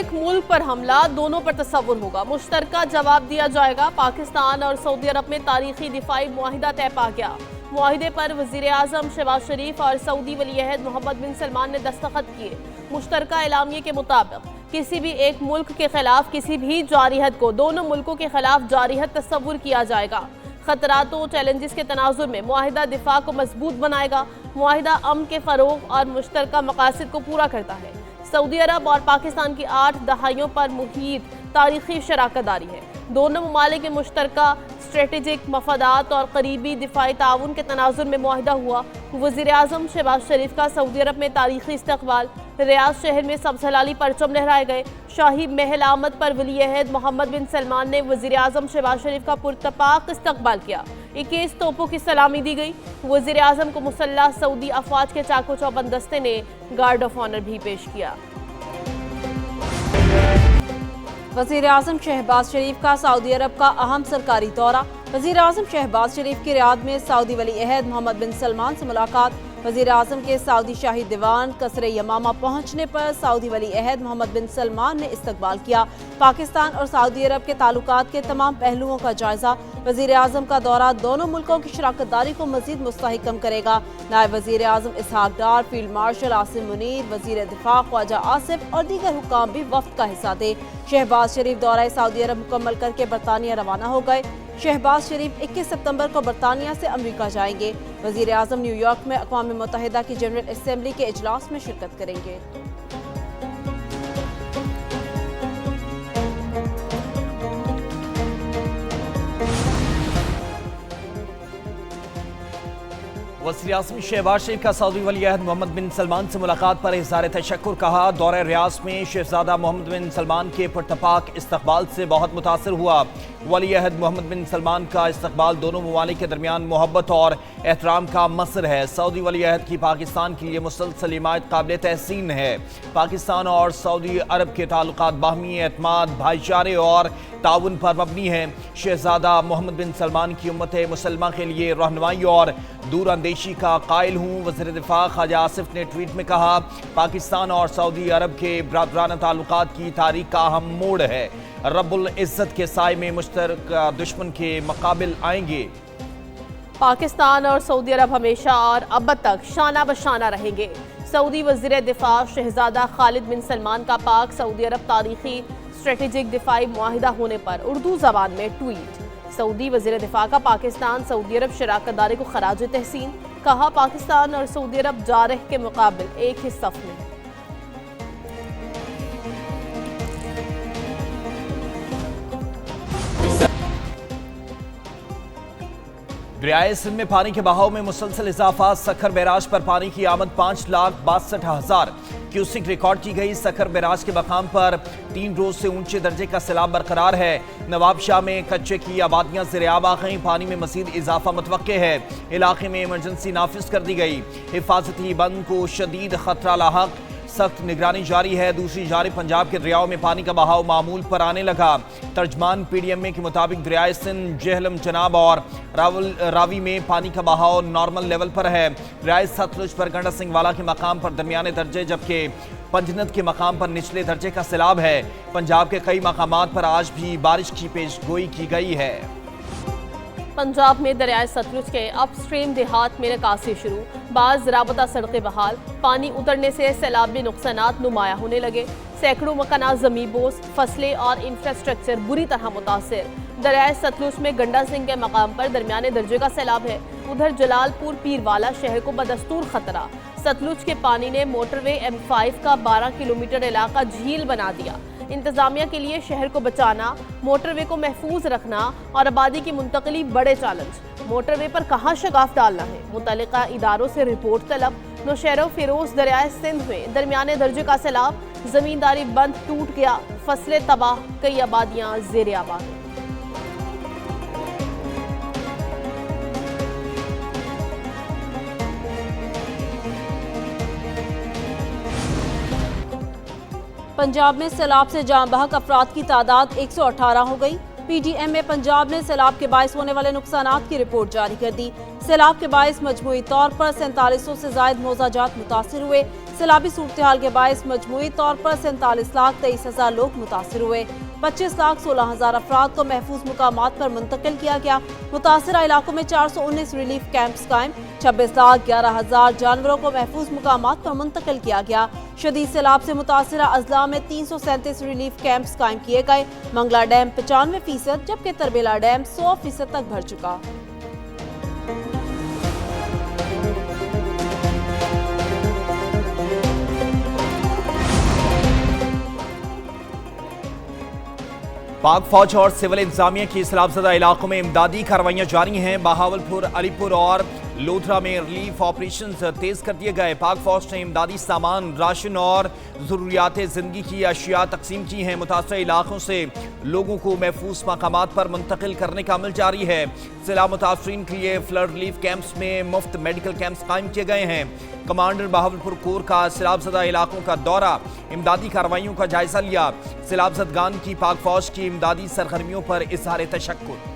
एक मुल्क पर हमला, दोनों पर तसव्वुर होगा, मुश्तरका जवाब दिया जाएगा। पाकिस्तान और सऊदी अरब में तारीखी दिफाई मुआहिदा तय पा गया। मुआहिदे पर वजीर आजम शहबाज शरीफ और सऊदी वली-ए-अहद मोहम्मद बिन सलमान ने दस्तखत किए। मुश्तरका एलामिये के मुताबिक किसी भी एक मुल्क के खिलाफ किसी भी जारिहत को दोनों मुल्कों के खिलाफ जारिहत तस्वुर किया जाएगा। खतरात और चैलेंजेस के तनाजुर में मुआहिदा दिफा को मजबूत बनाएगा। मुआहिदा अमन के फरोग और मुश्तरका मकासद को पूरा करता है। सऊदी अरब और पाकिस्तान की 8 दहाइयों पर मुहीत तारीखी शराकत दारी है। दोनों ममालिक के मुश्तरका स्ट्रेटेजिक मफादात और करीबी दिफाई ताउन के तनाजुर में मुआहिदा हुआ। वज़ीर आज़म शहबाज शरीफ का सऊदी अरब में तारीखी इस्तकबाल। रियाद शहर में सब्ज़ हलाली परचम लहराए गए। शाही महल आमद पर वली-ए-अहद मोहम्मद बिन सलमान ने वज़ीर आज़म शहबाज शरीफ का पुरतपाक इस्तकबाल किया। 21 तोपों की सलामी दी गई। वज़ीर आज़म को मुसल्लह सऊदी अफवाज के चाको चौबंद दस्ते ने गार्ड ऑफ ऑनर भी पेश किया। वज़ीर आज़म शहबाज शरीफ का सऊदी अरब का अहम सरकारी दौरा। वज़ीर आज़म शहबाज शरीफ की रियाद में सऊदी वली-ए-अहद मोहम्मद बिन सलमान से मुलाकात। वज़ीर आज़म के सऊदी शाही दीवान कसरे यमामा पहुँचने पर सऊदी वली-ए-अहद मोहम्मद बिन सलमान ने इस्तकबाल किया। पाकिस्तान और सऊदी अरब के ताल्लुकात के तमाम पहलुओं का जायजा। वज़ीर आज़म का दौरा दोनों मुल्कों की शराकत दारी को मज़ीद मुस्तहकम करेगा। नायब वज़ीर आज़म इसहाक डार, फील्ड मार्शल आसिम मुनीर, वज़ीर दिफा ख्वाजा आसिफ और दीगर हुक्काम भी वफ्द का हिस्सा थे। शहबाज शरीफ दौरा सऊदी अरब मुकम्मल करके बरतानिया रवाना हो गए। शहबाज शरीफ 21 सितंबर को बरतानिया से अमरीका जाएंगे। वज़ीर आज़म न्यूयॉर्क में अक़वाम मुत्तहिदा की जनरल असम्बली के इजलास में शिरकत करेंगे। वज़ीर आज़म शहबाज शरीफ का सऊदी वली-ए-अहद मोहम्मद बिन सलमान से मुलाकात पर इज़हार तशक्कुर। कहा, दौरे रियाद में शहज़ादा मोहम्मद बिन सलमान के पुरतपाक इस्तकबाल से बहुत मुतासिर हुआ। वली-ए-अहद मोहम्मद बिन सलमान का इस्तकबाल दोनों ममालिक के दरमियान मोहब्बत और एहतराम का मसर है। सऊदी वली-ए-अहद की पाकिस्तान के लिए मुसलसल हिमायत काबिल तहसीन है। पाकिस्तान और सऊदी अरब के ताल्लुकात बाहमी एतमाद, भाईचारे और ताउन पर मबनी है। शहज़ादा मोहम्मद बिन सलमान की उम्मत मुसलमा के लिए रहनुमाई और दूरअंदेशी का कायल हूँ। वज़ीर दिफा ख्वाजा आसिफ ने ट्वीट में कहा, पाकिस्तान और सऊदी अरब के बरादराना ताल्लुकात की तारीख का अहम मोड़ है। रब्बुल इज़्ज़त के साए में मुश्तरका दुश्मन के मुकाबिल आएंगे। पाकिस्तान और सऊदी अरब हमेशा और अब तक शाना बशाना रहेंगे। सऊदी वज़ीर दिफा शहज़ादा खालिद बिन सलमान का पाक सऊदी अरब तारीखी स्ट्रेटेजिक दिफाई मुआहिदा होने पर उर्दू ज़बान में ट्वीट। सऊदी वज़ीर दिफा का पाकिस्तान सऊदी अरब शराकत दारी को खराज तहसीन। कहा, पाकिस्तान और सऊदी अरब जारह के मुकाबिल एक ही सफ में है। दरियाए सिंध में पानी के बहाव में मुसलसल इजाफा। सखर बैराज पर पानी की आमद 5,62,000 क्यूसिक रिकॉर्ड की गई। सखर बैराज के मकाम पर 3 रोज से ऊंचे दर्जे का सैलाब बरकरार है। नवाबशाह में कच्चे की आबादियां ज़ेर-ए-आब आ गई। पानी में मज़ीद इजाफा मुतवक्के है। इलाके में इमरजेंसी नाफिज कर दी गई। हिफाजती बंद को शदीद खतरा लाहक, सख्त निगरानी जारी है। दूसरी जानिब पंजाब के दरियाओं में पानी का बहाव मामूल पर आने लगा। तर्जमान PDMA के मुताबिक दरियाए सिंध, जेहलम, चनाब और रावी में पानी का बहाव नॉर्मल लेवल पर है। दरियाए सतलुज पर गंडा सिंह वाला के मकाम पर दरमियाने दर्जे, जबकि पंजनद के मकाम पर निचले दर्जे का सैलाब है। पंजाब के कई मकामात पर आज भी बारिश की पेशगोई की गई है। पंजाब में दरियाए सतलुज के अपस्ट्रीम देहात में निकासी शुरू। बाज़ राबता सड़कें बहाल। पानी उतरने से सैलाबी नुकसानात नुमाया होने लगे। सैकड़ों मकानात ज़मींबोस, फसलें और इंफ्रास्ट्रक्चर बुरी तरह मुतासिर। दरियाए सतलुज में गंडा सिंह के मकाम पर दरमियाने दर्जे का सैलाब है। उधर जलालपुर पीरवाला शहर को बदस्तूर खतरा। सतलुज के पानी ने मोटरवे M5 का 12 किलोमीटर इलाका झील बना दिया। इंतजामिया के लिए शहर को बचाना, मोटरवे को महफूज रखना और आबादी की मुंतकली बड़े चैलेंज। मोटरवे पर कहाँ शगाफ डालना है, मुतल्लिका इदारों से रिपोर्ट तलब। नौशहरा फिरोज दरियाए सिंध में दरमियाने दर्जे का सैलाब। जमींदारी बंद टूट गया। फसलें तबाह, कई आबादियाँ ज़ेर-ए-आब। पंजाब में सैलाब से जान बहक अफराद की तादाद 118 हो गई। PDMA पंजाब ने सैलाब के बायस होने वाले नुकसानात की रिपोर्ट जारी कर दी। सैलाब के बायस मजमूई तौर पर 4700 से जायद मौजाजात मुतासिर हुए। सैलाबी सूरत हाल के बायस मजमूई तौर पर 47,23,000 लोग मुतासिर हुए। 25,16,000 अफराद को महफूज मुकामात पर मुंतकिल किया गया। मुतासरा इलाकों में 419 रिलीफ कैंप्स कायम। 26,11,000 जानवरों को महफूज मुकामात पर मुंतकिल किया गया। शदीद सैलाब से मुतासरा अजला में 337 रिलीफ कैंप्स कायम किए गए। मंगला डैम 95%, जबकि तरबेला डैम 100% तक भर चुका। पाक फौज और सिविल इंतजामिया की सैलाबज़दा इलाकों में इमदादी कार्रवाइयां जारी हैं। बहावलपुर, अलीपुर और लोधरा में रिलीफ ऑपरेशन तेज कर दिए गए। पाक फौज ने इमदादी सामान, राशन और ज़रूरियात ज़िंदगी की अशिया तकसीम की हैं। मुतासर इलाकों से लोगों को महफूज मकामात पर मुंतकिल करने का अमल जारी है। सैलाब मुतासरीन के लिए फ्लड रिलीफ कैंप्स में मुफ्त मेडिकल कैंप्स कायम किए गए हैं। कमांडर बहावलपुर कोर का सैलाबज़दा इलाकों का दौरा, इमदादी कार्रवाइयों का जायजा लिया। सैलाबज़दगान की पाक फौज की इमदादी सरगर्मियों पर इज़हार तशक्कुर।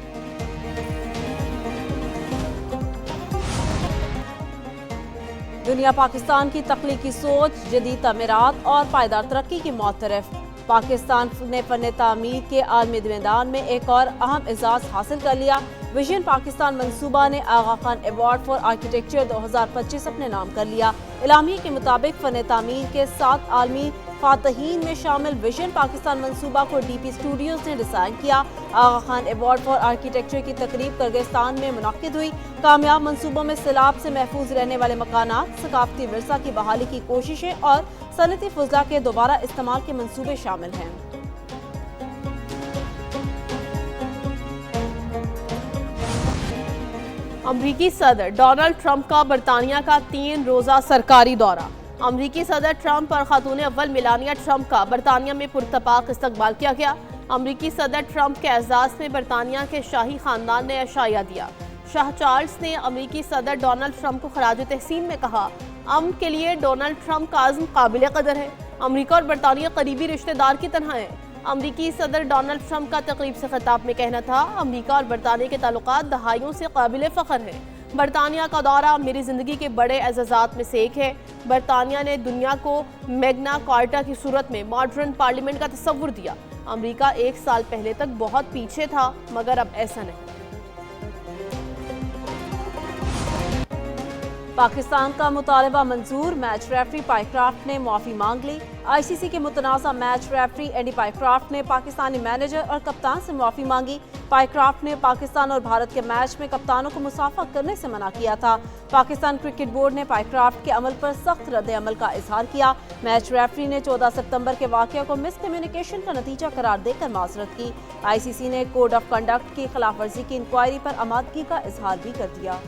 दुनिया पाकिस्तान की तख्लीकी सोच, जदीद तमीरात और पायदार तरक्की की मुतरफ। पाकिस्तान ने फन तामीर के आलमी मैदान में एक और अहम एजाज हासिल कर लिया। विजन पाकिस्तान मंसूबा ने आगा खान अवार्ड फॉर आर्किटेक्चर 2025 अपने नाम कर लिया। इलामिया के मुताबिक फन तामीर के 7 आलमी फातहीन में शामिल विजन पाकिस्तान मंसूबा को डीपी स्टूडियोज ने डिजाइन किया। आगा खान अवार्ड फॉर आर्किटेक्चर की तकरीब किर्गिस्तान में मुनक्किद हुई। कामयाब मंसूबों में सैलाब से महफूज रहने वाले मकानात, सकाफती विरसा की बहाली की कोशिशें और सनती फुजला के दोबारा इस्तेमाल के मंसूबे शामिल हैं। अमरीकी सदर डोनाल्ड ट्रंप का बरतानिया का 3 रोजा सरकारी दौरा। अमरीकी सदर ट्रंप और खातून अव्वल मेलानिया ट्रंप का बरतानिया में पुरतपाक इस्तकबाल किया गया। अमरीकी सदर ट्रंप के एजाज में बरतानिया के शाही खानदान ने अशाया दिया। शाह चार्ल्स ने अमरीकी सदर डोनाल्ड ट्रंप को खराज तहसीन में कहा, अमन के लिए डोनाल्ड ट्रंप का आज़म काबिल कदर है। अमरीका और बरतानिया करीबी रिश्तेदार की तरह हैं। अमरीकी सदर डोनाल्ड ट्रंप का तकरीब से खिताब में कहना था, अमरीका और बरतानिया के ताल्लुकात दहाइयों से काबिल फ़ख्र हैं। बरतानिया का दौरा मेरी ज़िंदगी के बड़े एजाज़ात में से एक है। बरतानिया ने दुनिया को मैग्ना कार्टा की सूरत में मॉडर्न पार्लियामेंट का तस्वुर दिया। अमरीका 1 साल पहले तक बहुत पीछे था, मगर अब ऐसा नहीं। पाकिस्तान का मुतालबा मंजूर, मैच रेफरी पाइक्राफ्ट ने माफ़ी मांग ली। आईसीसी के मुतनाज़ा मैच रेफरी एंडी पाइक्राफ्ट ने पाकिस्तानी मैनेजर और कप्तान से माफ़ी मांगी। पाइक्राफ्ट ने पाकिस्तान और भारत के मैच में कप्तानों को मुसाफा करने से मना किया था। पाकिस्तान क्रिकेट बोर्ड ने पाइक्राफ्ट के अमल पर सख्त रद्द अमल का इजहार किया। मैच रेफरी ने 14 सितंबर के वाक़या को मिसकम्युनिकेशन का नतीजा करार देकर माजरत की। आईसीसी ने कोड ऑफ कंडक्ट की खिलाफ वर्जी की इंक्वायरी पर आमादगी का इजहार भी कर दिया।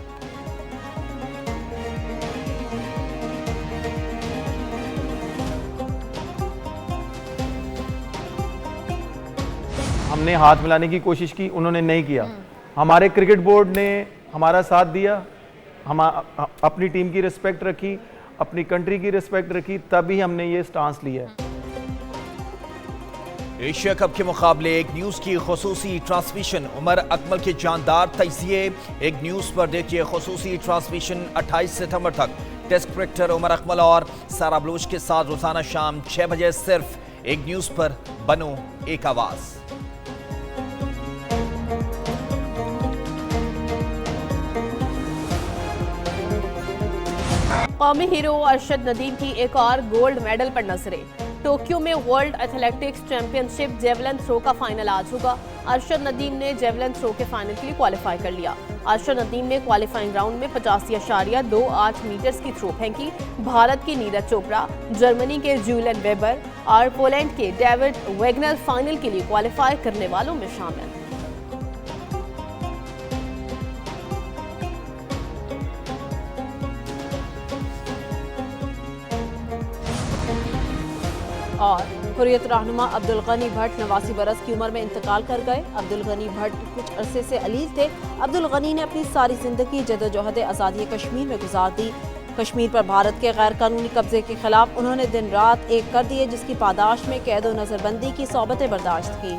हमने हाथ मिलाने की कोशिश की, उन्होंने नहीं किया। हमारे क्रिकेट बोर्ड ने हमारा साथ दिया, हम अपनी टीम की रिस्पेक्ट रखी, अपनी कंट्री की रिस्पेक्ट रखी, तभी हमने ये स्टांस लिया है। एशिया कप के मुकाबले एक न्यूज़ की खुसूसी ट्रांसमिशन। उमर अकमल के जानदार तजिए एक न्यूज़ पर देखिए खुसूसी ट्रांसमिशन 28 सितंबर तक। टेस्ट क्रिकेटर उमर अकमल और सारा बलूच के साथ रोजाना शाम 6 बजे सिर्फ एक न्यूज़ पर। बनो एक आवाज़। कौमी हीरो अरशद नदीम की एक और गोल्ड मेडल पर नजरें। टोक्यो में world athletics championship javelin throw का फाइनल आज होगा। अरशद नदीम ने जेवलिन थ्रो के फाइनल के लिए क्वालिफाई कर लिया। अरशद नदीम ने क्वालिफाइंग राउंड में 85.28 मीटर्स की थ्रो फेंकी। भारत की नीरज चोपड़ा, जर्मनी के जूलियन वेबर और पोलैंड के डेविड वेगनर फाइनल के लिए क्वालिफाई करने वालों में शामिल। और हुर्रियत रहनुमा अब्दुल गनी भट्ट 89 बरस की उम्र में इंतकाल कर गए। अब्दुल गनी भट्ट कुछ अरसे से अलील थे। अब्दुल गनी ने अपनी सारी जिंदगी जदोजहद आज़ादी कश्मीर में गुजार दी। कश्मीर पर भारत के गैर कानूनी कब्जे के खिलाफ उन्होंने दिन रात एक कर दिए, जिसकी पादाश में कैद व नजरबंदी की सोबतें बर्दाश्त की।